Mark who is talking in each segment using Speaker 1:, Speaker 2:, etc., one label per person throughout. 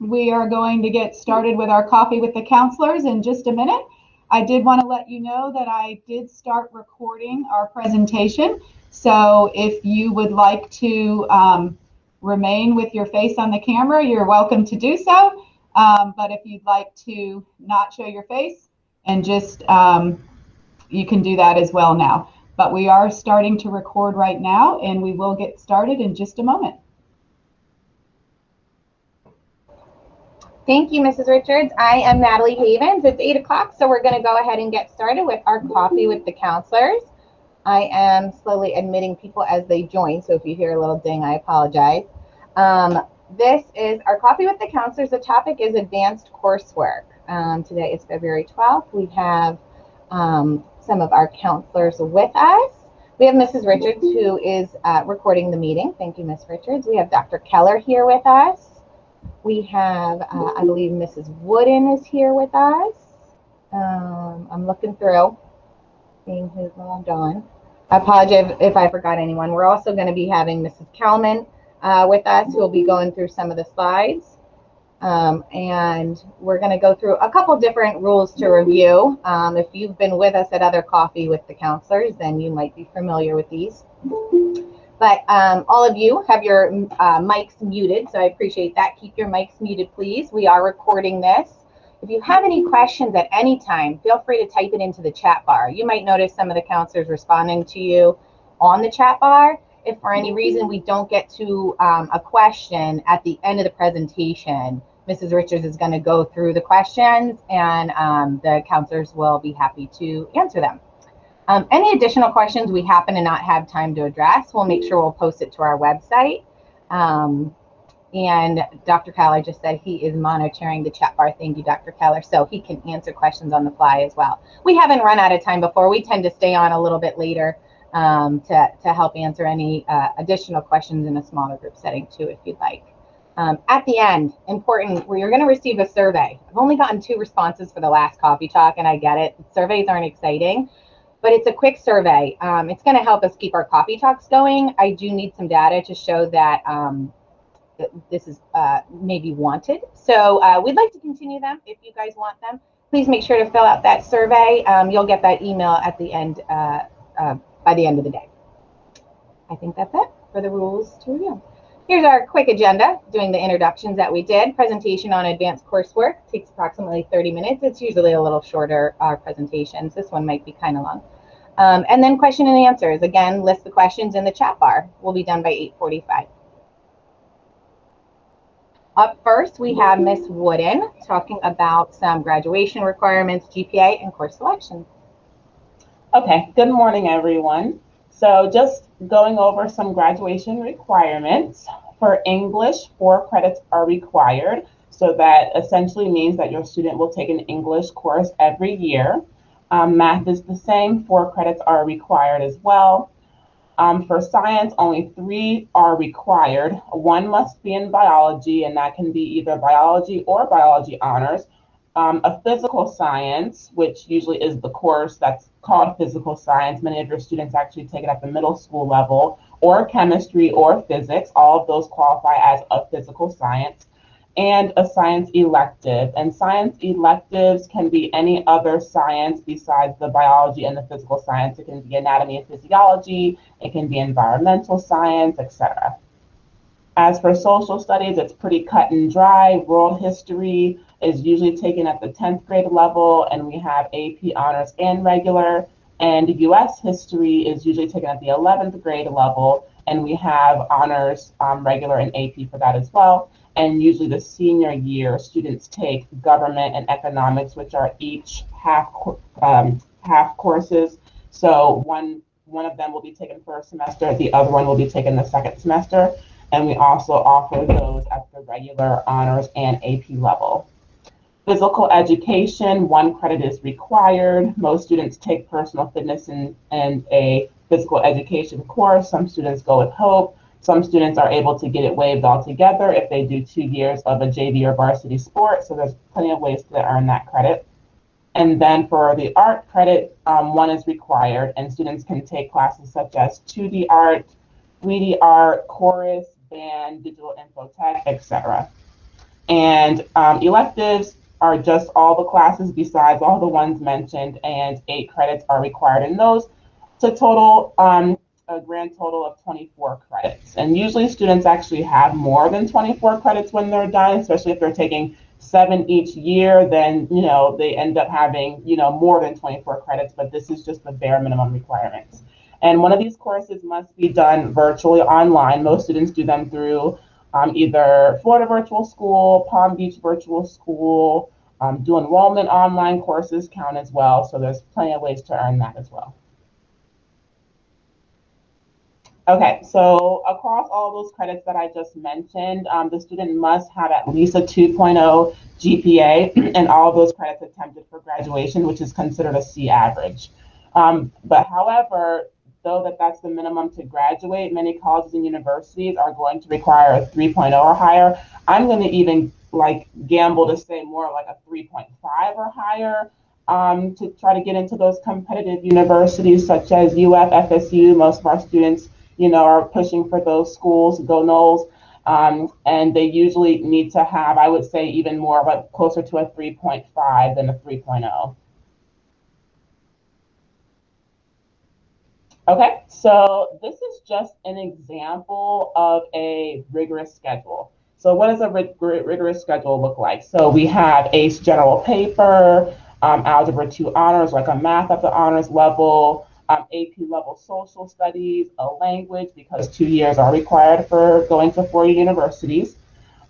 Speaker 1: We are going to get started with our coffee with the counselors in just a minute. I did want to let you know that I did start recording our presentation. So if you would like to remain with your face on the camera, you're welcome to do so. But if you'd like to not show your face and just, you can do that as well now. But we are starting to record right now, and we will get started in just a moment.
Speaker 2: Thank you, Mrs. Richards. I am Natalie Havens. It's 8 o'clock, so we're going to go ahead and get started with our coffee with the counselors. I am slowly admitting people as they join, so if you hear a little ding, I apologize. This is our coffee with the counselors. The topic is advanced coursework. Today is February 12th. We have some of our counselors with us. We have Mrs. Richards, who is recording the meeting. Thank you, Ms. Richards. We have Dr. Keller here with us. We have, I believe, Mrs. Wooden is here with us. I'm looking through, seeing who's logged on. I apologize if I forgot anyone. We're also going to be having Mrs. Kelman with us, who will be going through some of the slides. And we're going to go through a couple different rules to review. If you've been with us at other coffee with the counselors, then you might be familiar with these. But all of you have your mics muted, so I appreciate that. Keep your mics muted, please. We are recording this. If you have any questions at any time, feel free to type it into the chat bar. You might notice some of the counselors responding to you on the chat bar. If for any reason we don't get to a question at the end of the presentation, Mrs. Richards is going to go through the questions, and the counselors will be happy to answer them. Any additional questions we happen to not have time to address, we'll make sure we'll post it to our website. And Dr. Keller just said he is monitoring the chat bar. Thank you, Dr. Keller. So he can answer questions on the fly as well. We haven't run out of time before. We tend to stay on a little bit later to help answer any additional questions in a smaller group setting too, if you'd like. At the end, important, where you're going to receive a survey. I've only gotten 2 responses for the last coffee talk, and I get it. Surveys aren't exciting. But it's a quick survey. It's going to help us keep our coffee talks going. I do need some data to show that this is maybe wanted. So we'd like to continue them if you guys want them. Please make sure to fill out that survey. You'll get that email at the end by the end of the day. I think that's it for the rules to review. Here's our quick agenda, doing the introductions that we did. Presentation on advanced coursework takes approximately 30 minutes. It's usually a little shorter, our presentations. This one might be kind of long. And then question and answers. Again, list the questions in the chat bar. We'll be done by 8:45. Up first, we have Ms. Wooden talking about some graduation requirements, GPA, and course selection.
Speaker 3: Okay, good morning, everyone. So just going over some graduation requirements. For English, 4 credits are required. So that essentially means that your student will take an English course every year. Math is the same, 4 credits are required as well. For science, only 3 are required. 1 must be in biology, and that can be either biology or biology honors. A physical science, which usually is the course that's called physical science. Many of your students actually take it at the middle school level, or chemistry or physics. All of those qualify as a physical science. And a science elective. And science electives can be any other science besides the biology and the physical science. It can be anatomy and physiology, it can be environmental science, etc. As for social studies, it's pretty cut and dry. World history is usually taken at the 10th grade level, and we have AP honors and regular. And US history is usually taken at the 11th grade level, and we have honors, regular, and AP for that as well. And usually the senior year, students take government and economics, which are each half courses. So one of them will be taken first semester, the other one will be taken the second semester. And we also offer those at the regular honors and AP level. Physical education, 1 credit is required. Most students take personal fitness and a physical education course. Some students go with Hope. Some students are able to get it waived altogether if they do 2 years of a JV or varsity sport. So there's plenty of ways to earn that credit. And then for the art credit, 1 is required, and students can take classes such as 2D art, 3D art, chorus, band, digital infotech, etc. And electives are just all the classes besides all the ones mentioned, and 8 credits are required in those to total a grand total of 24 credits. And usually students actually have more than 24 credits when they're done, especially if they're taking 7 each year, then, you know, they end up having, you know, more than 24 credits, but this is just the bare minimum requirements. And one of these courses must be done virtually online. Most students do them through either Florida Virtual School, Palm Beach Virtual School, do enrollment online courses count as well. So there's plenty of ways to earn that as well. Okay, so across all those credits that I just mentioned, the student must have at least a 2.0 GPA and all of those credits attempted for graduation, which is considered a C average. But however, though that's the minimum to graduate, many colleges and universities are going to require a 3.0 or higher. I'm going to even like gamble to say more like a 3.5 or higher to try to get into those competitive universities such as UF, FSU. Most of our students, you know, are pushing for those schools, go Noles, and they usually need to have, I would say, even more, but closer to a 3.5 than a 3.0. Okay, so this is just an example of a rigorous schedule. So what does a rigorous schedule look like? So we have ACE general paper, Algebra 2 honors, like a math at the honors level, AP level social studies, a language, because 2 years are required for going to 4 universities.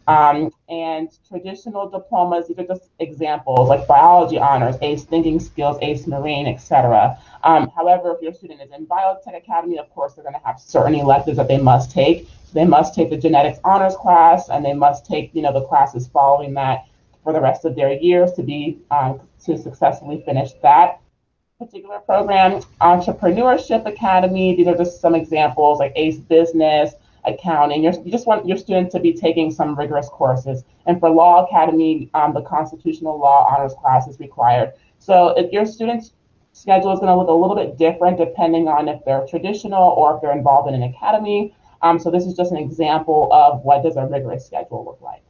Speaker 3: And traditional diplomas, these are just examples, like biology honors, ACE thinking skills, ACE marine, etc. However, if your student is in Biotech Academy, of course, they're going to have certain electives that they must take. So they must take the genetics honors class, and they must take, you know, the classes following that for the rest of their years to be to successfully finish that particular program. Entrepreneurship Academy, these are just some examples, like ACE business, accounting. You just want your students to be taking some rigorous courses. And for Law Academy, the constitutional law honors class is required. So if your student's schedule is going to look a little bit different depending on if they're traditional or if they're involved in an academy. So this is just an example of what does a rigorous schedule look like.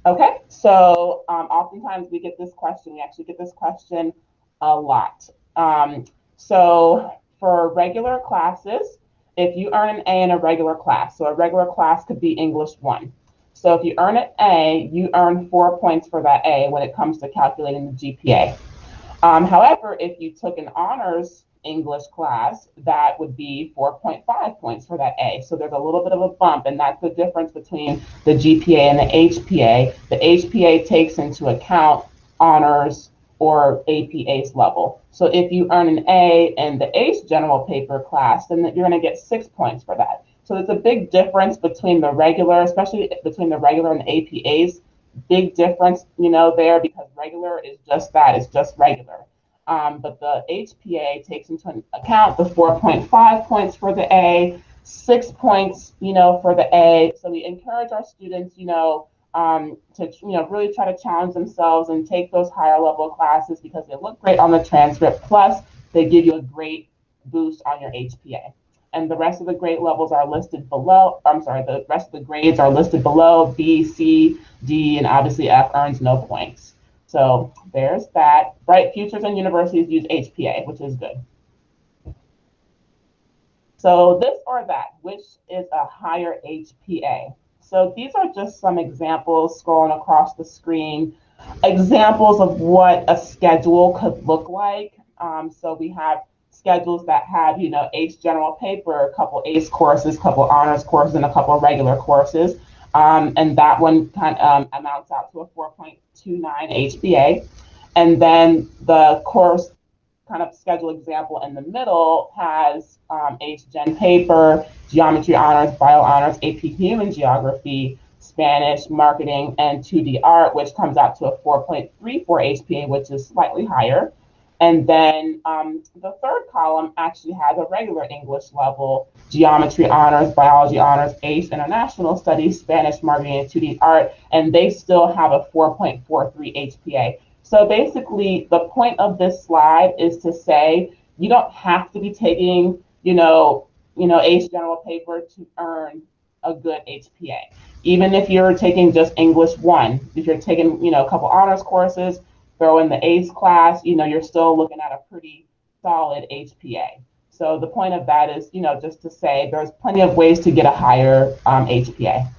Speaker 3: Okay, so oftentimes we get this question. We actually get this question a lot. So for regular classes, if you earn an A in a regular class, so a regular class could be English 1. So if you earn an A, you earn 4 points for that A when it comes to calculating the GPA. However, if you took an honors English class, that would be 4.5 points for that A. So there's a little bit of a bump, and that's the difference between the GPA and the HPA. The HPA takes into account honors or AP ACE level. So if you earn an A in the ACE general paper class, then you're going to get 6 points for that. So there's a big difference between the regular, especially between the regular and AP ACE. Big difference, you know, there, because regular is just that, it's just regular. But the HPA takes into account the 4.5 points for the A, 6 points, you know, for the A. So we encourage our students, you know, to, you know, really try to challenge themselves and take those higher level classes because they look great on the transcript. Plus, they give you a great boost on your HPA. And the rest of the grade levels are listed below. The rest of the grades are listed below. B, C, D, and obviously F earns no points. So there's that. Bright futures and universities use HPA, which is good. So this or that, which is a higher HPA? So these are just some examples scrolling across the screen, examples of what a schedule could look like. So we have schedules that have, you know, ACE general paper, a couple ACE courses, a couple honors courses, and a couple regular courses. And that one kind of amounts out to a 4.29 HPA. And then the course kind of schedule example in the middle has ACE Gen paper, geometry honors, bio honors, AP human geography, Spanish, marketing, and 2D art, which comes out to a 4.34 HPA, which is slightly higher. And then the third column actually has a regular English level, geometry honors, biology honors, ACE international studies, Spanish, marketing, and 2D art, and they still have a 4.43 HPA. So basically, the point of this slide is to say you don't have to be taking, you know, ACE general paper to earn a good HPA. Even if you're taking just English 1, if you're taking, a couple honors courses, throw in the ACE class, you're still looking at a pretty solid HPA. So the point of that is, just to say there's plenty of ways to get a higher HPA.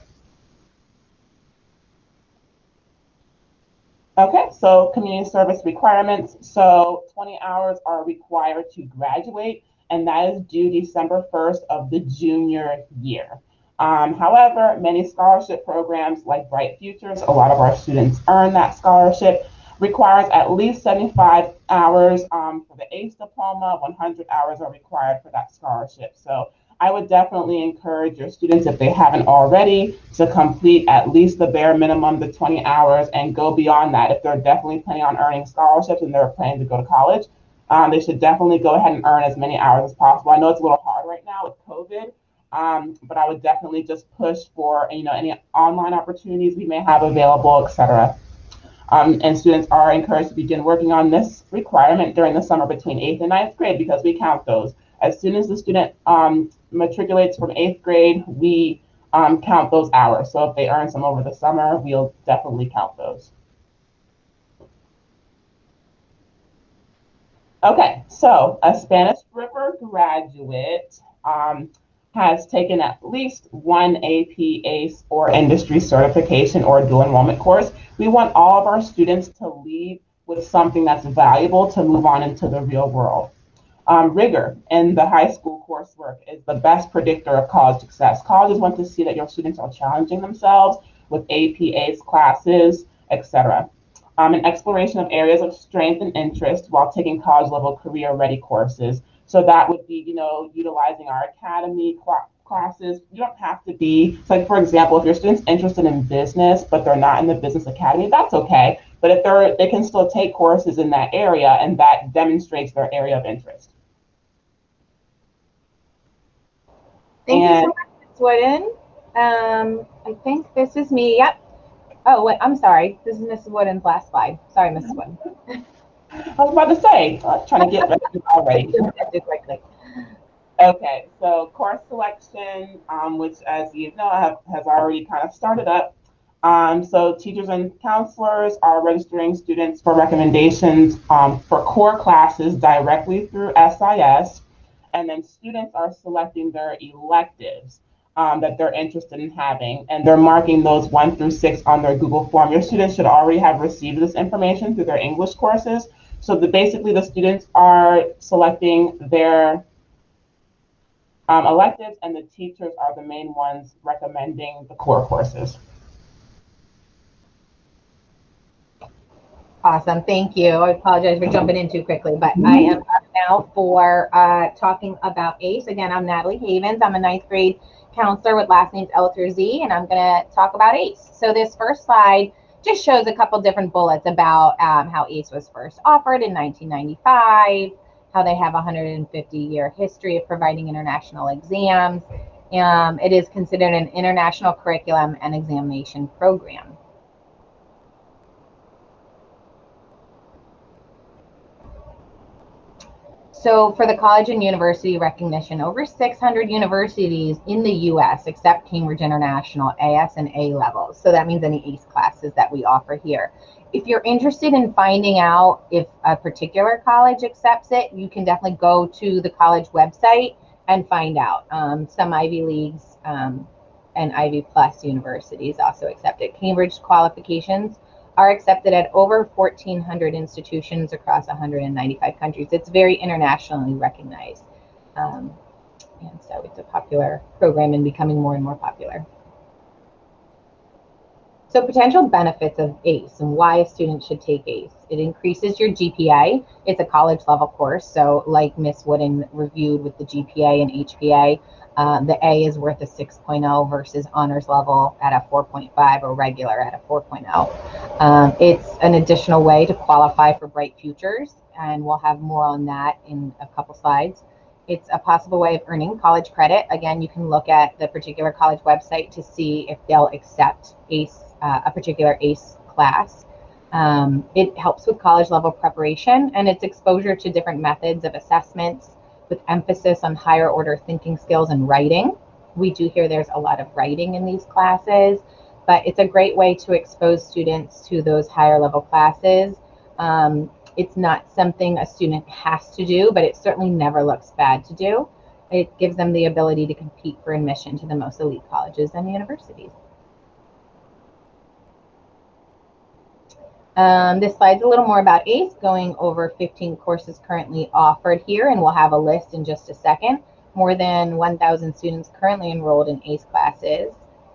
Speaker 3: Okay, so community service requirements. So 20 hours are required to graduate, and that is due December 1st of the junior year. However, many scholarship programs like Bright Futures, a lot of our students earn that scholarship, requires at least 75 hours for the ACE diploma. 100 hours are required for that scholarship. So I would definitely encourage your students, if they haven't already, to complete at least the bare minimum, the 20 hours, and go beyond that. If they're definitely planning on earning scholarships and they're planning to go to college, they should definitely go ahead and earn as many hours as possible. I know it's a little hard right now with COVID, but I would definitely just push for any online opportunities we may have available, etc. And students are encouraged to begin working on this requirement during the summer between 8th and 9th grade, because we count those. As soon as the student matriculates from 8th grade, we count those hours. So if they earn some over the summer, we'll definitely count those. Okay, so a Spanish River graduate has taken at least one AP, ACE, or industry certification or dual enrollment course. We want all of our students to leave with something that's valuable to move on into the real world. Rigor in the high school coursework is the best predictor of college success. Colleges want to see that your students are challenging themselves with AP, ACE classes, etc. An exploration of areas of strength and interest while taking college level career ready courses. So that would be, utilizing our academy classes. You don't have to be, like, for example, if your student's interested in business, but they're not in the business academy, that's okay. But if they can still take courses in that area, and that demonstrates their area of interest.
Speaker 2: Thank you so much, Ms. Wooden. I think this is me. Yep. Oh, wait, I'm sorry. This is Mrs. Wooden's last slide. Sorry, Mrs. Wooden.
Speaker 3: I was about to say, trying to get ready already. Okay, so course selection, which, as you know, has already kind of started up. So teachers and counselors are registering students for recommendations for core classes directly through SIS, and then students are selecting their electives that they're interested in having, and they're marking those 1 through 6 on their Google form. Your students should already have received this information through their English courses. So basically the students are selecting their electives, and the teachers are the main ones recommending the core courses.
Speaker 2: Awesome, thank you. I apologize for jumping in too quickly, but I am up now for talking about ACE. Again, I'm Natalie Havens. I'm a 9th grade counselor with last names L through Z, and I'm gonna talk about ACE. So this first slide just shows a couple different bullets about how ACE was first offered in 1995, how they have a 150-year history of providing international exams. It is considered an international curriculum and examination program. So for the college and university recognition, over 600 universities in the US accept Cambridge International AS and A levels. So that means any ACE classes that we offer here. If you're interested in finding out if a particular college accepts it, you can definitely go to the college website and find out. Some Ivy Leagues and Ivy Plus universities also accept it. Cambridge qualifications are accepted at over 1,400 institutions across 195 countries. It's very internationally recognized. And so it's a popular program and becoming more and more popular. So potential benefits of ACE and why a student should take ACE. It increases your GPA. It's a college level course. So like Ms. Wooden reviewed with the GPA and HPA, the A is worth a 6.0 versus honors level at a 4.5 or regular at a 4.0. It's an additional way to qualify for Bright Futures, and we'll have more on that in a couple slides. It's a possible way of earning college credit. Again, you can look at the particular college website to see if they'll accept ACE, a particular ACE class. It helps with college level preparation, and it's exposure to different methods of assessments with emphasis on higher order thinking skills and writing. We do hear there's a lot of writing in these classes, but it's a great way to expose students to those higher level classes. It's not something a student has to do, but it certainly never looks bad to do. It gives them the ability to compete for admission to the most elite colleges and universities. This slide's a little more about ACE, going over 15 courses currently offered here, and we'll have a list in just a second. More than 1,000 students currently enrolled in ACE classes.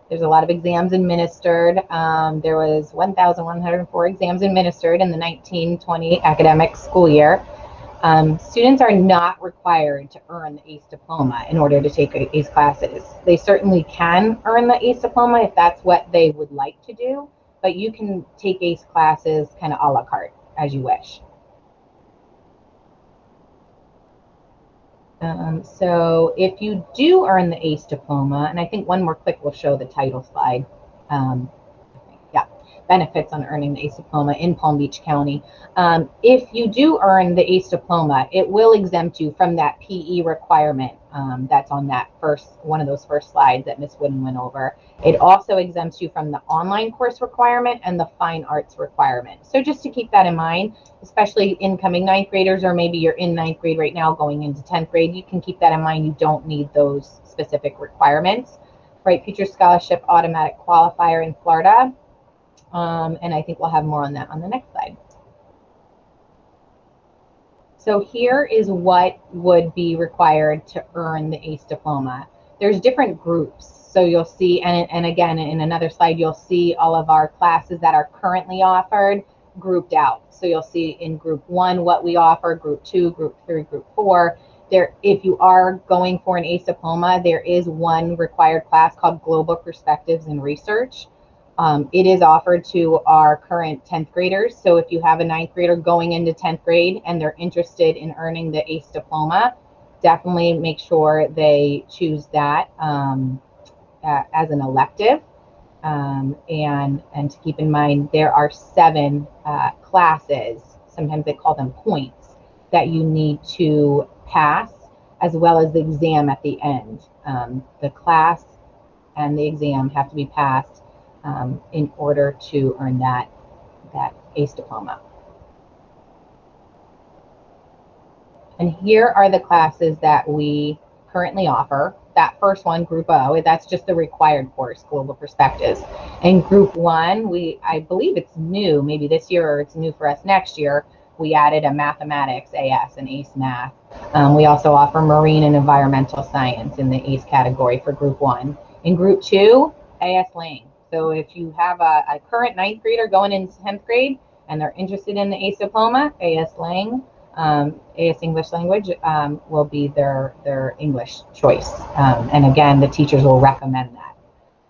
Speaker 2: There's a lot of exams administered. There was 1,104 exams administered in the 1920 academic school year. Students are not required to earn the ACE diploma in order to take ACE classes. They certainly can earn the ACE diploma if that's what they would like to do, but you can take ACE classes kind of a la carte as you wish. So if you do earn the ACE diploma, and I think one more click will show the title slide. Yeah, benefits on earning the ACE diploma in Palm Beach County. If you do earn the ACE diploma, it will exempt you from that PE requirement that's on that one of those first slides that Ms. Wooden went over. It also exempts you from the online course requirement and the fine arts requirement. So just to keep that in mind, especially incoming 9th graders, or maybe you're in 9th grade right now going into 10th grade, you can keep that in mind. You don't need those specific requirements. Bright Future Scholarship Automatic Qualifier in Florida. And I think we'll have more on that on the next slide. So here is what would be required to earn the ACE diploma. There's different groups. So you'll see, and again, in another slide, you'll see all of our classes that are currently offered grouped out. So you'll see in group 1 what we offer, group 2, group 3, group 4. If you are going for an ACE diploma, there is one required class called Global Perspectives in Research. It is offered to our current 10th graders. So if you have a 9th grader going into 10th grade and they're interested in earning the ACE diploma, definitely make sure they choose that as an elective. And to keep in mind, there are 7 classes, sometimes they call them points, that you need to pass, as well as the exam at the end. The class and the exam have to be passed in order to earn that ACE diploma. And here are the classes that we currently offer. That first one, Group O, that's just the required course, Global Perspectives. And Group 1, I believe it's new, maybe this year, or it's new for us next year, we added a Mathematics AS and ACE Math. We also offer Marine and Environmental Science in the ACE category for Group 1. In Group 2, AS Lang. So if you have a current 9th grader going into 10th grade and they're interested in the ACE diploma, AS Lang, AS English Language will be their English choice. And again, the teachers will recommend that.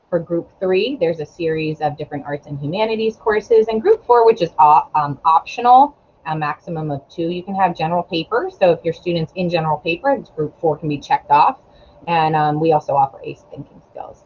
Speaker 2: For Group 3, there's a series of different arts and humanities courses. And Group 4, which is optional, a maximum of 2. You can have general paper. So if your student's in general paper, Group 4 can be checked off. And we also offer ACE thinking skills.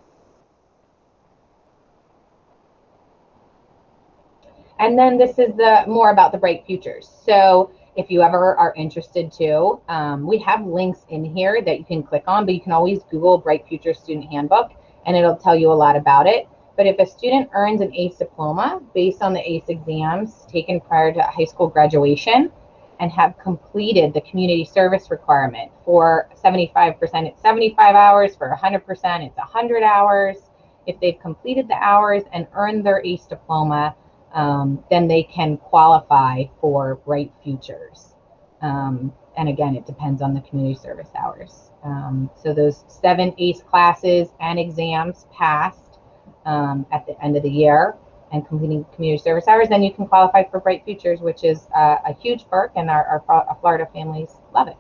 Speaker 2: And then this is more about the Bright Futures. So if you ever are interested too, we have links in here that you can click on, but you can always Google Bright Futures Student Handbook and it'll tell you a lot about it. But if a student earns an ACE diploma based on the ACE exams taken prior to high school graduation and have completed the community service requirement, for 75%, it's 75 hours, for 100%, it's 100 hours. If they've completed the hours and earned their ACE diploma, then they can qualify for Bright Futures. And again, it depends on the community service hours. So those 7 ACE classes and exams passed at the end of the year and completing community service hours, then you can qualify for Bright Futures, which is a huge perk, and our Florida families love it.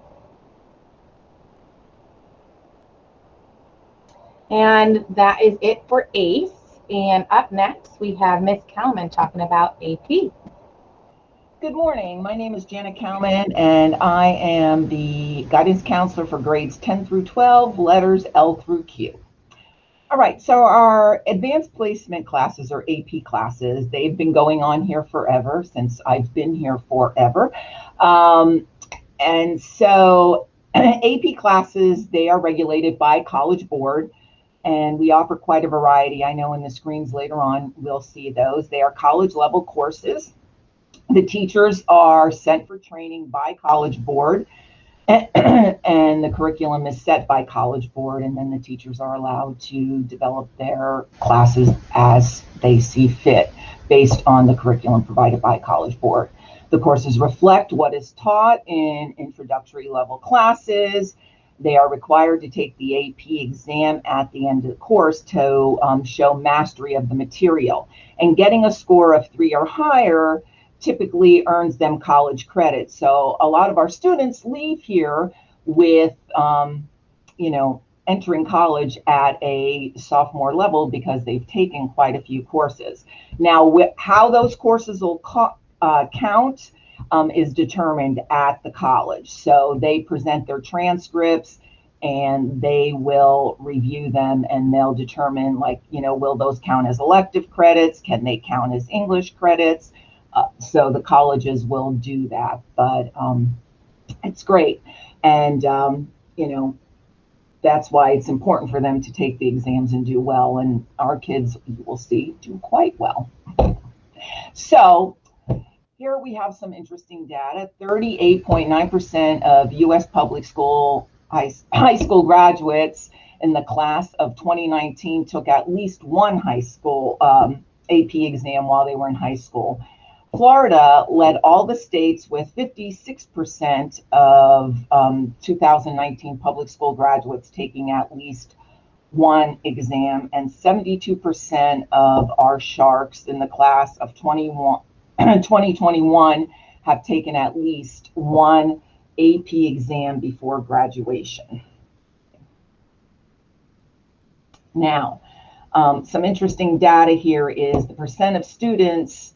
Speaker 2: And that is it for ACE. And up next, we have Ms. Kalman talking about AP.
Speaker 4: Good morning. My name is Janet Kalman, and I am the guidance counselor for grades 10 through 12, letters L through Q. All right, so our advanced placement classes, or AP classes, they've been going on here forever, since I've been here forever. And so AP classes, they are regulated by College Board. And we offer quite a variety. I know in the screens later on, we'll see those. They are college level courses. The teachers are sent for training by College Board, and the curriculum is set by College Board, and then the teachers are allowed to develop their classes as they see fit based on the curriculum provided by College Board. The courses reflect what is taught in introductory level classes. They are required to take the AP exam at the end of the course to show mastery of the material. And getting a score of 3 or higher typically earns them college credit. So a lot of our students leave here with, entering college at a sophomore level because they've taken quite a few courses. Now, how those courses will count is determined at the college. So they present their transcripts and they will review them, and they'll determine, will those count as elective credits? Can they count as English credits? So the colleges will do that, but it's great. And, that's why it's important for them to take the exams and do well. And our kids, you will see, do quite well. So here we have some interesting data. 38.9% of U.S. public school high school graduates in the class of 2019 took at least one high school AP exam while they were in high school. Florida led all the states with 56% of 2019 public school graduates taking at least one exam, and 72% of our sharks in the class of 2021 have taken at least one AP exam before graduation. Now, some interesting data here is the percent of students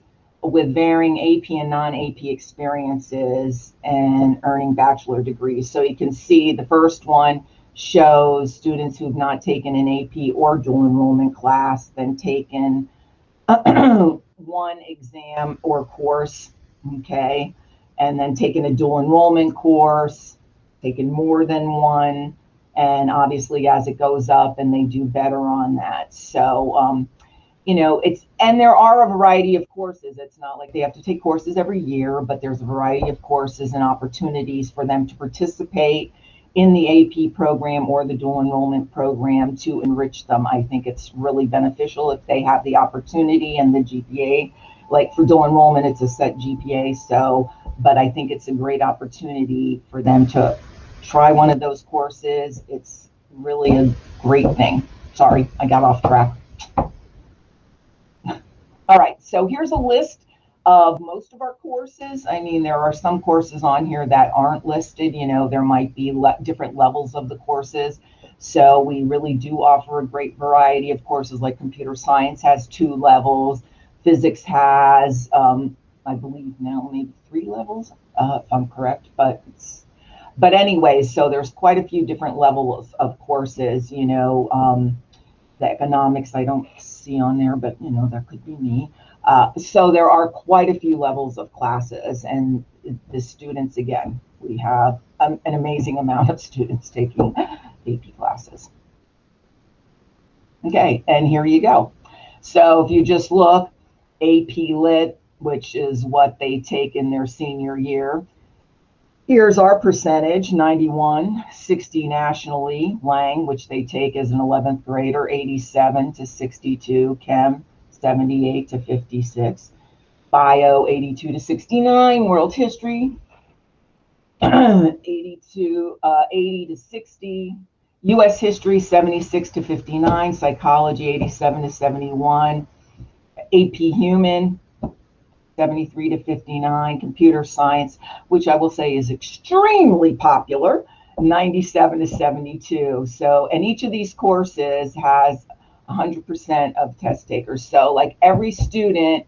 Speaker 4: with varying AP and non-AP experiences and earning bachelor degrees. So you can see the first one shows students who've not taken an AP or dual enrollment class, then taken one exam or course, okay, and then taken a dual enrollment course, taken more than one, and obviously as it goes up and they do better on that. So and there are a variety of courses. It's not like they have to take courses every year, but there's a variety of courses and opportunities for them to participate in the AP program or the dual enrollment program to enrich them. I think it's really beneficial if they have the opportunity and the GPA. Like for dual enrollment, it's a set GPA. But I think it's a great opportunity for them to try one of those courses. It's really a great thing. Sorry, I got off track. All right, so here's a list of most of our courses. I mean, there are some courses on here that aren't listed. There might be different levels of the courses. So we really do offer a great variety of courses, like computer science has 2 levels. Physics has, I believe now, maybe 3 levels, if I'm correct. But anyway, so there's quite a few different levels of courses. The economics I don't see on there, but that could be me. So there are quite a few levels of classes, and the students, again, we have an amazing amount of students taking AP classes. Okay, and here you go. So if you just look, AP Lit, which is what they take in their senior year. Here's our percentage, 91, 60 nationally. Lang, which they take as an 11th grader, 87 to 62. Chem, 78 to 56. Bio, 82 to 69. World History, 80 to 60. U.S. History, 76 to 59. Psychology, 87 to 71. AP Human, 73 to 59, computer science, which I will say is extremely popular, 97 to 72. So, and each of these courses has 100% of test takers. So like every student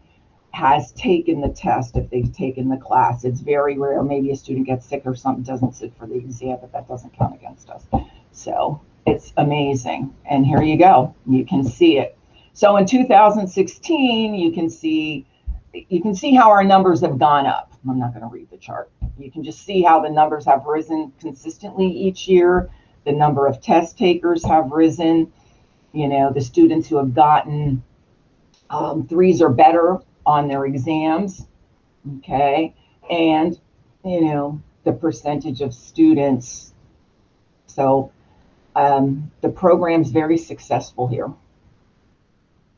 Speaker 4: has taken the test if they've taken the class. It's very rare. Maybe a student gets sick or something, doesn't sit for the exam, but that doesn't count against us. So it's amazing. And here you go. You can see it. So in 2016, you can see how our numbers have gone up. I'm not going to read the chart. You can just see how the numbers have risen consistently each year. The number of test takers have risen. the students who have gotten 3s or better on their exams, okay, and the percentage of students. So the program's very successful here.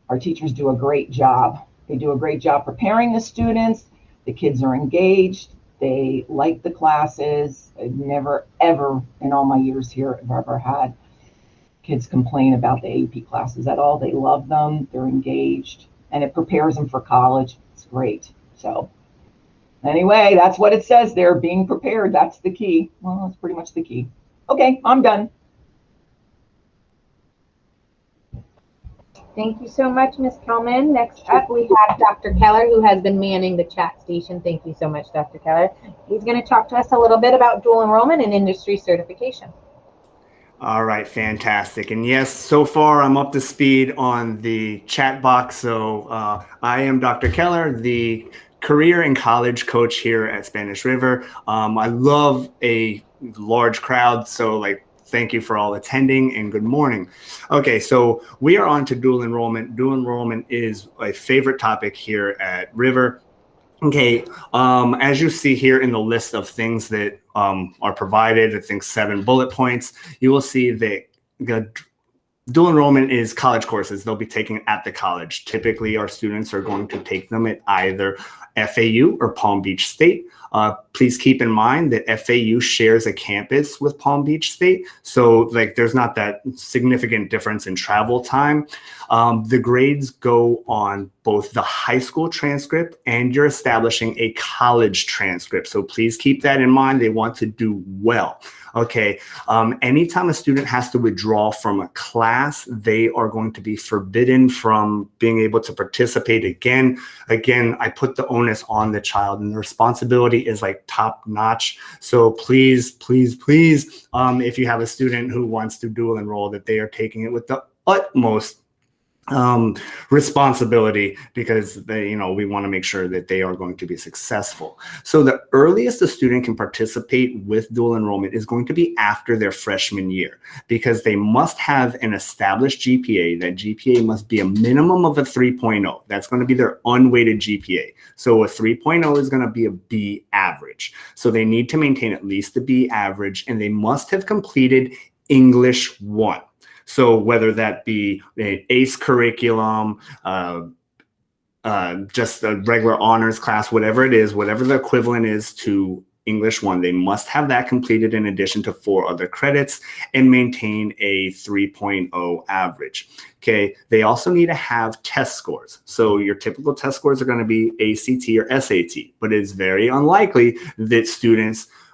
Speaker 4: Our teachers do a great job. They do a great job preparing the students. The kids are engaged. They like the classes. I've never, ever in all my years here have ever had kids complain about the AP classes at all. They love them. They're engaged. And it prepares them for college. It's great. So anyway, that's what it says there. Being prepared. That's the key. Well, that's pretty much the key. Okay, I'm done.
Speaker 2: Thank you so much, Ms. Kelman. Next up, we have Dr. Keller, who has been manning the chat station. Thank you so much, Dr. Keller. He's going to talk to us a little bit about dual enrollment and industry certification.
Speaker 5: All right, fantastic. And yes, so far I'm up to speed on the chat box. So I am Dr. Keller, the career and college coach here at Spanish River. I love a large crowd, so thank you for all attending and good morning. Okay, so we are on to dual enrollment. Dual enrollment is a favorite topic here at River. Okay, as you see here in the list of things that are provided, I think 7 bullet points, you will see that dual enrollment is college courses they'll be taking at the college. Typically, our students are going to take them at either FAU or Palm Beach State. Please keep in mind that FAU shares a campus with Palm Beach State, so there's not that significant difference in travel time. The grades go on both the high school transcript and you're establishing a college transcript, so please keep that in mind. They want to do well. Okay, anytime a student has to withdraw from a class, they are going to be forbidden from being able to participate again. Again, I put the onus on the child and the responsibility is top notch. So please, please, please, if you have a student who wants to dual enroll, that they are taking it with the utmost responsibility, because we want to make sure that they are going to be successful. So the earliest a student can participate with dual enrollment is going to be after their freshman year, because they must have an established GPA. That GPA must be a minimum of a 3.0. That's going to be their unweighted GPA. So a 3.0 is going to be a B average. So they need to maintain at least a B average, and they must have completed English 1. So whether that be an ACE curriculum, just a regular honors class, whatever it is, whatever the equivalent is to English 1, they must have that completed in addition to 4 other credits and maintain a 3.0 average. Okay, they also need to have test scores. So your typical test scores are going to be ACT or SAT, but it's very unlikely that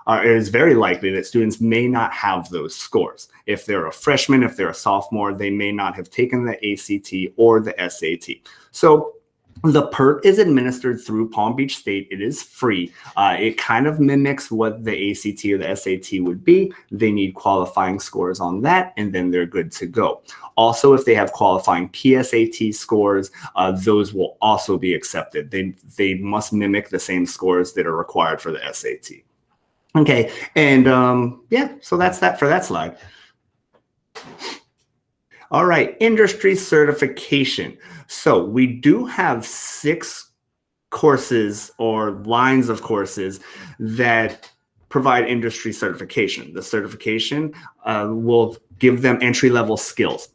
Speaker 5: it is very likely that students may not have those scores. If they're a freshman, if they're a sophomore, they may not have taken the ACT or the SAT. So the PERT is administered through Palm Beach State. It is free. It kind of mimics what the ACT or the SAT would be. They need qualifying scores on that, and then they're good to go. Also, if they have qualifying PSAT scores, those will also be accepted. They must mimic the same scores that are required for the SAT. Okay, and yeah, so that's that for that slide. All right, industry certification. So we do have 6 courses or lines of courses that provide industry certification. The certification will give them entry-level skills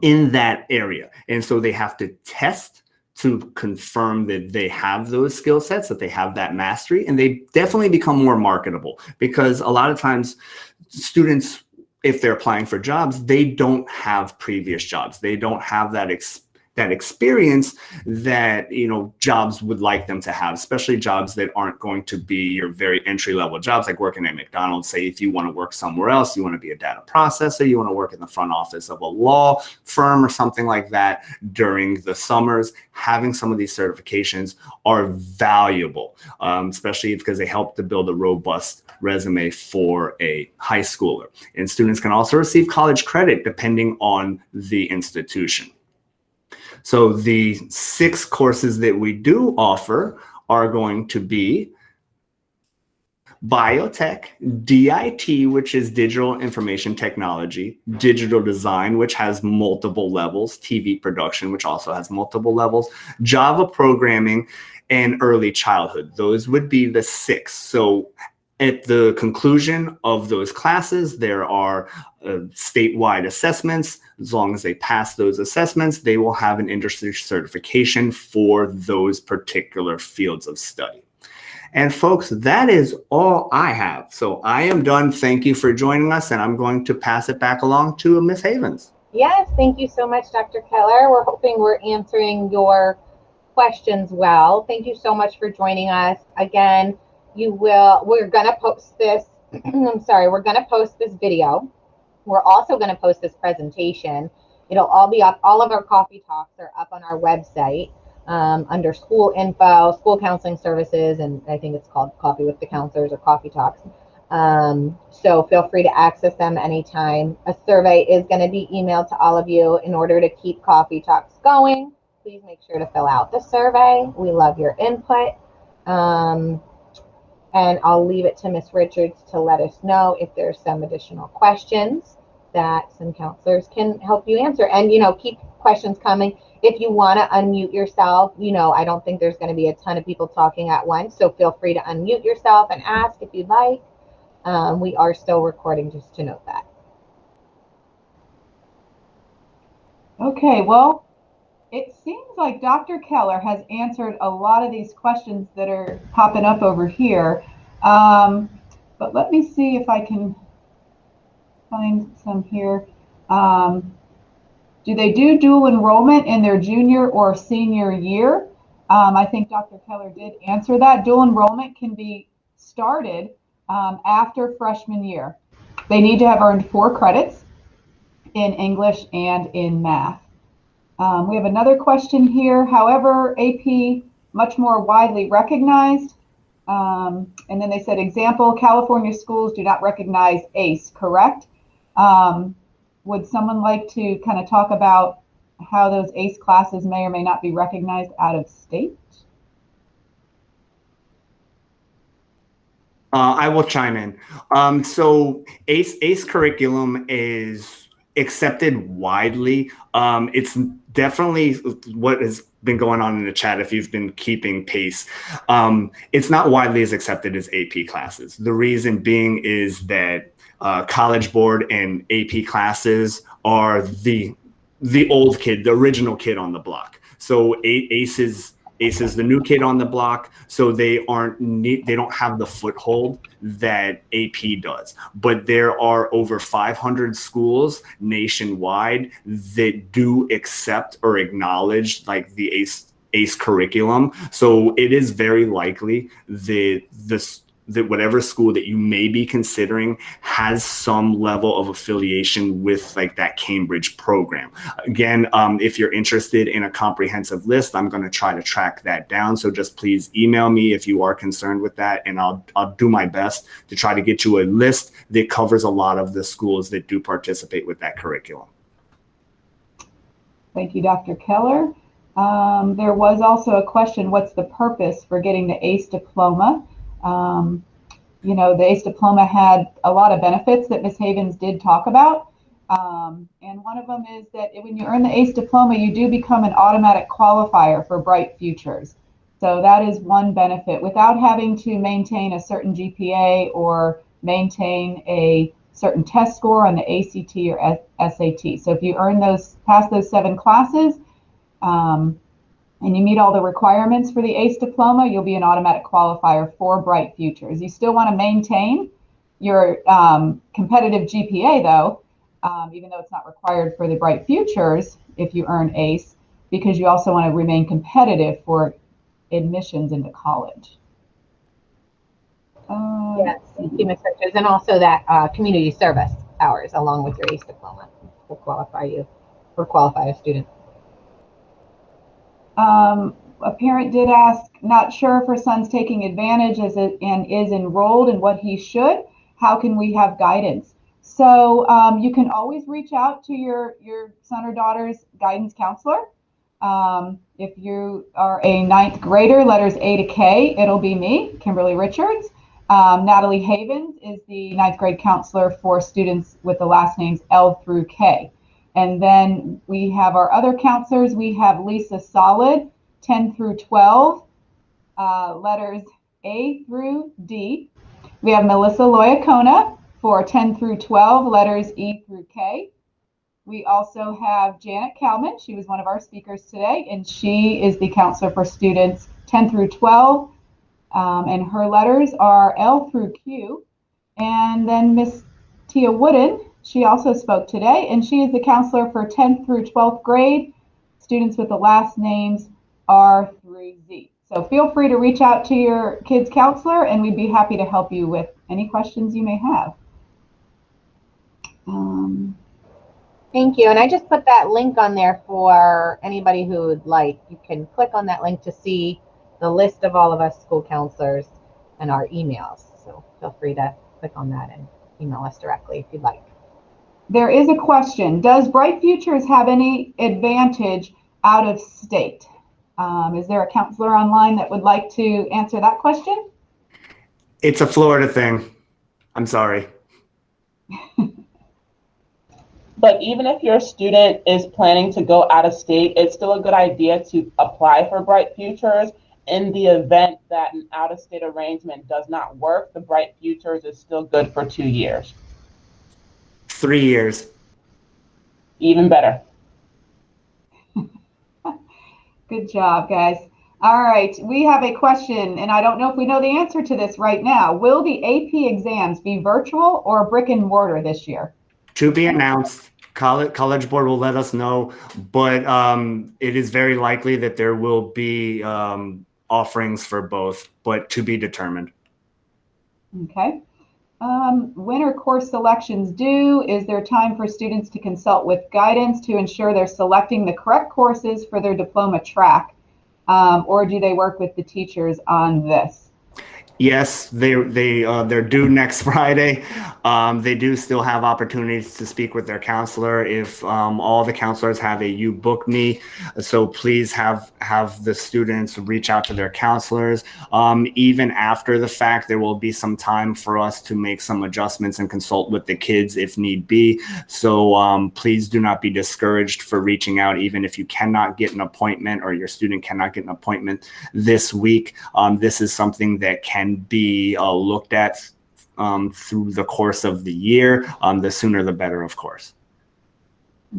Speaker 5: in that area. And so they have to test to confirm that they have those skill sets, that they have that mastery, and they definitely become more marketable, because a lot of times students, if they're applying for jobs, they don't have previous jobs. They don't have that experience that jobs would like them to have, especially jobs that aren't going to be your very entry-level jobs, like working at McDonald's. Say if you want to work somewhere else, you want to be a data processor, you want to work in the front office of a law firm or something like that during the summers, having some of these certifications are valuable, especially because they help to build a robust resume for a high schooler. And students can also receive college credit depending on the institution. So the 6 courses that we do offer are going to be biotech, DIT, which is digital information technology, digital design, which has multiple levels, TV production, which also has multiple levels, Java programming, and early childhood. Those would be the 6. So at the conclusion of those classes, there are statewide assessments. As long as they pass those assessments, they will have an industry certification for those particular fields of study. And folks, that is all I have. So I am done. Thank you for joining us, and I'm going to pass it back along to Ms. Havens.
Speaker 2: Yes, thank you so much, Dr. Keller. We're hoping we're answering your questions well. Thank you so much for joining us. Again, we're gonna post this, we're gonna post this video. We're also gonna post this presentation. It'll all be up, all of our coffee talks are up on our website under school info, school counseling services, and I think it's called Coffee with the Counselors or Coffee Talks. So feel free to access them anytime. A survey is gonna be emailed to all of you. In order to keep Coffee Talks going, please make sure to fill out the survey. We love your input. And I'll leave it to Ms. Richards to let us know if there's some additional questions that some counselors can help you answer. And, keep questions coming. If you want to unmute yourself, I don't think there's going to be a ton of people talking at once. So feel free to unmute yourself and ask if you'd like. We are still recording, just to note that.
Speaker 1: Okay, well, it seems like Dr. Keller has answered a lot of these questions that are popping up over here. But let me see if I can find some here. Do they do dual enrollment in their junior or senior year? I think Dr. Keller did answer that. Dual enrollment can be started after freshman year. They need to have earned 4 credits in English and in math. We have another question here. However, AP much more widely recognized. And then they said, example, California schools do not recognize ACE, correct? Would someone like to kind of talk about how those ACE classes may or may not be recognized out of state?
Speaker 5: I will chime in. So ACE curriculum is accepted widely. It's definitely what has been going on in the chat if you've been keeping pace. It's not widely as accepted as AP classes. The reason being is that College Board and AP classes are the old kid, the original kid on the block. So ACE is the new kid on the block, so they don't have the foothold that AP does. But there are over 500 schools nationwide that do accept or acknowledge like the ACE curriculum. So it is very likely that whatever school that you may be considering has some level of affiliation with like that Cambridge program. Again, if you're interested in a comprehensive list, I'm going to try to track that down. So just please email me if you are concerned with that, and I'll do my best to try to get you a list that covers a lot of the schools that do participate with that curriculum.
Speaker 1: Thank you, Dr. Keller. There was also a question, what's the purpose for getting the ACE diploma? The ACE diploma had a lot of benefits that Ms. Havens did talk about. And one of them is that when you earn the ACE diploma, you do become an automatic qualifier for Bright Futures. So that is one benefit without having to maintain a certain GPA or maintain a certain test score on the ACT or SAT. So if you pass those 7 classes, and you meet all the requirements for the ACE diploma, you'll be an automatic qualifier for Bright Futures. You still want to maintain your competitive GPA though, even though it's not required for the Bright Futures if you earn ACE, because you also want to remain competitive for admissions into college.
Speaker 2: Yes, thank you, Ms. Richards. And also that community service hours along with your ACE diploma will qualify you or qualify a student.
Speaker 1: A parent did ask, not sure if her son's taking advantage and is enrolled in what he should. How can we have guidance? So you can always reach out to your son or daughter's guidance counselor. If you are a 9th grader, letters A to K, it'll be me, Kimberly Richards. Natalie Havens is the ninth grade counselor for students with the last names L through K. And then we have our other counselors. We have Lisa Solid, 10 through 12, letters A through D. We have Melissa Loyacona for 10 through 12, letters E through K. We also have Janet Kalman. She was one of our speakers today, and she is the counselor for students 10 through 12, and her letters are L through Q. And then Miss Tia Wooden, she also spoke today, and she is the counselor for 10th through 12th grade, students with the last names R through Z. So feel free to reach out to your kid's counselor, and we'd be happy to help you with any questions you may have.
Speaker 2: Thank you. And I just put that link on there for anybody who would like. You can click on that link to see the list of all of us school counselors and our emails. So feel free to click on that and email us directly if you'd like.
Speaker 1: There is a question. Does Bright Futures have any advantage out of state? Is there a counselor online that would like to answer that question?
Speaker 5: It's a Florida thing. I'm sorry.
Speaker 3: But even if your student is planning to go out of state, it's still a good idea to apply for Bright Futures. In the event that an out-of-state arrangement does not work, the Bright Futures is still good for 2 years.
Speaker 5: 3 years.
Speaker 3: Even better.
Speaker 1: Good job, guys. All right, we have a question, and I don't know if we know the answer to this right now. Will the AP exams be virtual or brick and mortar this year?
Speaker 5: To be announced. College Board will let us know, but it is very likely that there will be offerings for both, but to be determined.
Speaker 1: Okay. When are course selections due? Is there time for students to consult with guidance to ensure they're selecting the correct courses for their diploma track? Or do they work with the teachers on this?
Speaker 5: Yes, they're due next Friday. They do still have opportunities to speak with their counselor if all the counselors have a "you book me," so please have the students reach out to their counselors. Even after the fact, there will be some time for us to make some adjustments and consult with the kids if need be. So please do not be discouraged for reaching out, even if you cannot get an appointment or your student cannot get an appointment this week. This is something that can be looked at through the course of the year. The sooner the better, of course.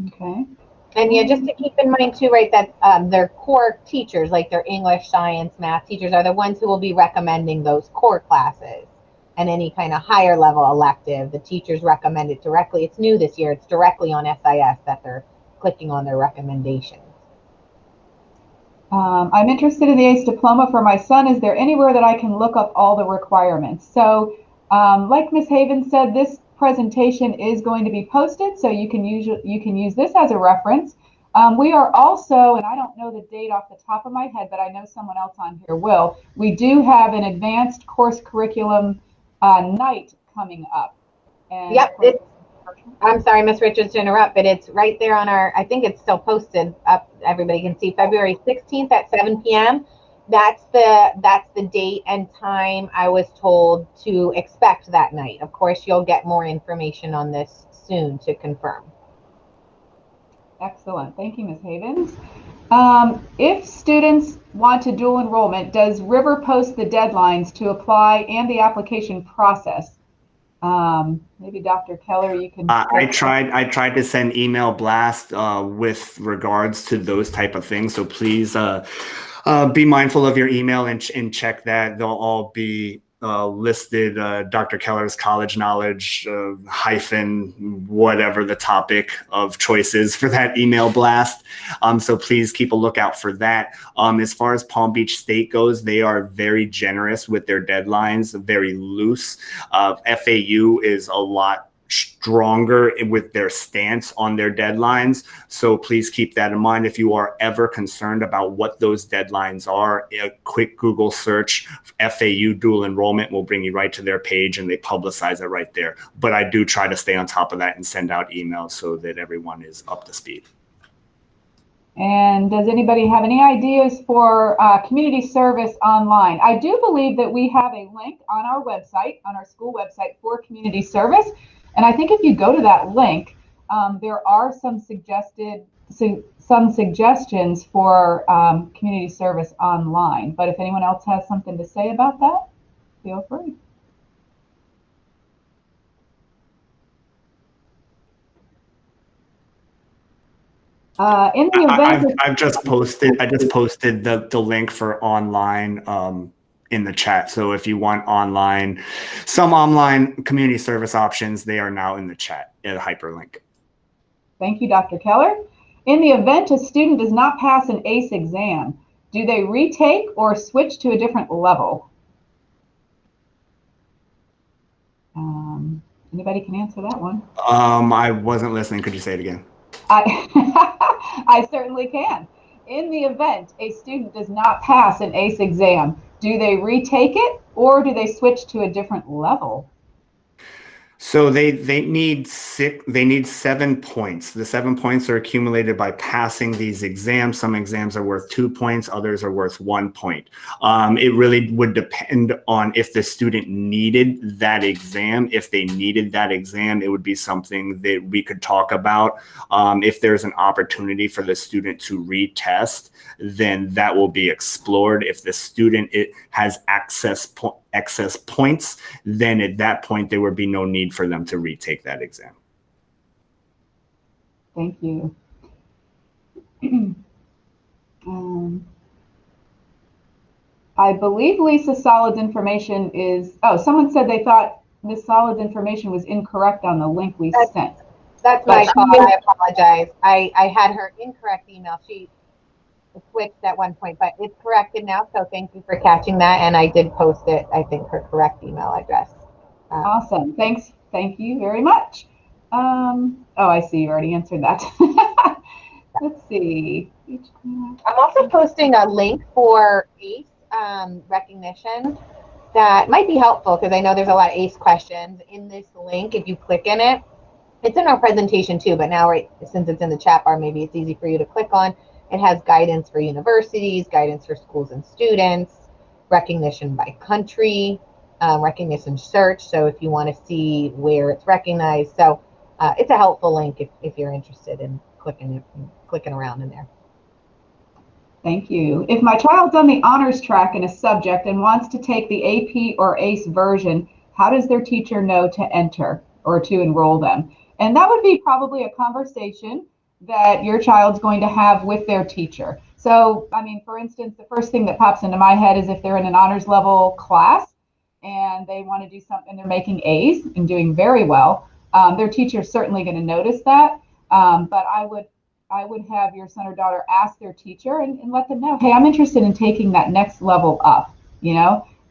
Speaker 1: Okay.
Speaker 2: And yeah, just to keep in mind too, right, that their core teachers, like their English, science, math teachers, are the ones who will be recommending those core classes. And any kind of higher level elective, the teachers recommend it directly. It's new this year. It's directly on SIS that they're clicking on their recommendations.
Speaker 1: I'm interested in the ACE diploma for my son. Is there anywhere that I can look up all the requirements? So like Ms. Havens said, this presentation is going to be posted, so you can use this as a reference. We are also, and I don't know the date off the top of my head, but I know someone else on here will. We do have an advanced course curriculum night coming up. And
Speaker 2: yep, I'm sorry, Ms. Richards, to interrupt, but it's right there on our, I think it's still posted up. Everybody can see February 16th at 7 p.m. That's the date and time I was told to expect that night. Of course, you'll get more information on this soon to confirm.
Speaker 1: Excellent. Thank you, Ms. Havens. If students want to dual enrollment, does River post the deadlines to apply and the application process? Maybe Dr. Keller, you can.
Speaker 5: I tried to send email blast with regards to those type of things. So please be mindful of your email and check that. They'll all be listed. Dr. Keller's college knowledge hyphen whatever the topic of choice is for that email blast. So please keep a lookout for that. As far as Palm Beach State goes, they are very generous with their deadlines, very loose. FAU is a lot stronger with their stance on their deadlines. So please keep that in mind. If you are ever concerned about what those deadlines are, a quick Google search, FAU dual enrollment will bring you right to their page, and they publicize it right there. But I do try to stay on top of that and send out emails so that everyone is up to speed.
Speaker 1: And does anybody have any ideas for community service online? I do believe that we have a link on our website, on our school website, for community service. And I think if you go to that link, there are some suggestions for community service online. But if anyone else has something to say about that, feel free. In the event,
Speaker 5: I just posted the link for online in the chat. So if you want some online community service options, they are now in the chat at a hyperlink.
Speaker 1: Thank you, Dr. Keller. In the event a student does not pass an ACE exam, do they retake or switch to a different level? Anybody can answer that one.
Speaker 5: I wasn't listening. Could you say it again?
Speaker 1: I certainly can. In the event a student does not pass an ACE exam, do they retake it or do they switch to a different level?
Speaker 5: So they need 7 points. The 7 points are accumulated by passing these exams. Some exams are worth 2 points, others are worth 1 point. It really would depend on if the student needed that exam. If they needed that exam, it would be something that we could talk about. If there's an opportunity for the student to retest, then that will be explored. If the student has excess points, then at that point there would be no need for them to retake that exam.
Speaker 1: Thank you. I believe Lisa Solid's information is, someone said they thought Ms. Solid's information was incorrect on the link we sent.
Speaker 2: That's my fault. I apologize. I had her incorrect email. She switched at one point, but it's corrected now. So thank you for catching that. And I did post it, I think, her correct email address.
Speaker 1: Awesome. Thanks. Thank you very much. I see you already answered that. Let's see.
Speaker 2: I'm also posting a link for ACE recognition that might be helpful because I know there's a lot of ACE questions in this link. If you click in it, it's in our presentation too, but now since it's in the chat bar, maybe it's easy for you to click on. It has guidance for universities, guidance for schools and students, recognition by country, recognition search. So if you want to see where it's recognized. So it's a helpful link if you're interested in clicking around in there.
Speaker 1: Thank you. If my child's on the honors track in a subject and wants to take the AP or ACE version, how does their teacher know to enter or to enroll them? And that would be probably a conversation that your child's going to have with their teacher. So, I mean, for instance, the first thing that pops into my head is if they're in an honors level class and they want to do something, they're making A's and doing very well, their teacher's certainly going to notice that. But I would have your son or daughter ask their teacher and let them know, hey, I'm interested in taking that next level up,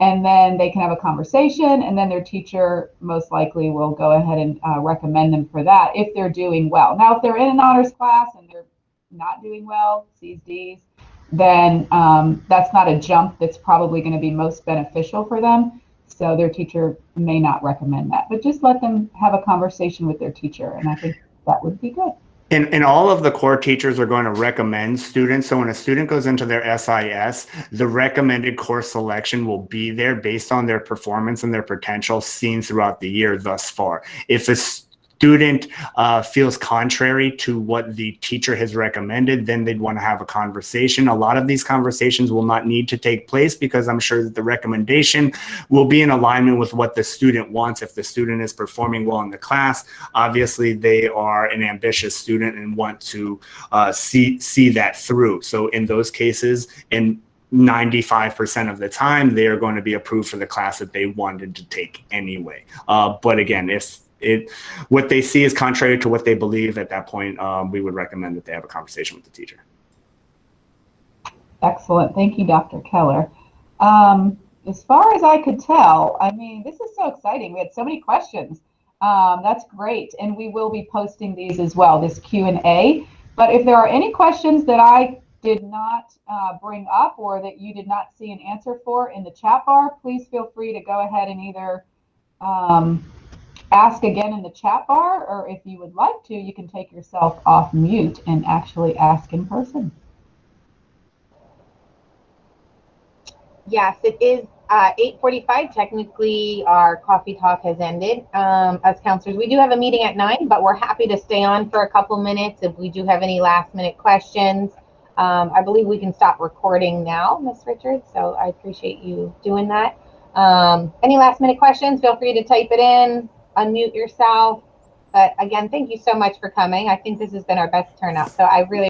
Speaker 1: and then they can have a conversation, and then their teacher most likely will go ahead and recommend them for that if they're doing well. Now, if they're in an honors class and they're not doing well, C's, D's, then that's not a jump that's probably going to be most beneficial for them. So their teacher may not recommend that, but just let them have a conversation with their teacher, and I think that would be good.
Speaker 5: And all of the core teachers are going to recommend students. So when a student goes into their SIS, the recommended course selection will be there based on their performance and their potential seen throughout the year thus far. If a student feels contrary to what the teacher has recommended, then they'd want to have a conversation. A lot of these conversations will not need to take place because I'm sure that the recommendation will be in alignment with what the student wants. If the student is performing well in the class, obviously they are an ambitious student and want to see that through. So in those cases, in 95% of the time, they are going to be approved for the class that they wanted to take anyway. But again, if what they see is contrary to what they believe, at that point, we would recommend that they have a conversation with the teacher.
Speaker 1: Excellent. Thank you, Dr. Keller. As far as I could tell, I mean, this is so exciting. We had so many questions. That's great. And we will be posting these as well, this Q&A. But if there are any questions that I did not bring up or that you did not see an answer for in the chat bar, please feel free to go ahead and either ask again in the chat bar, or if you would like to, you can take yourself off mute and actually ask in person.
Speaker 2: Yes, it is 8:45. Technically, our coffee talk has ended. As counselors, we do have a meeting at 9, but we're happy to stay on for a couple minutes if we do have any last minute questions. I believe we can stop recording now, Ms. Richards, so I appreciate you doing that. Any last minute questions, feel free to type it in, unmute yourself. But again, thank you so much for coming. I think this has been our best turnout, so I really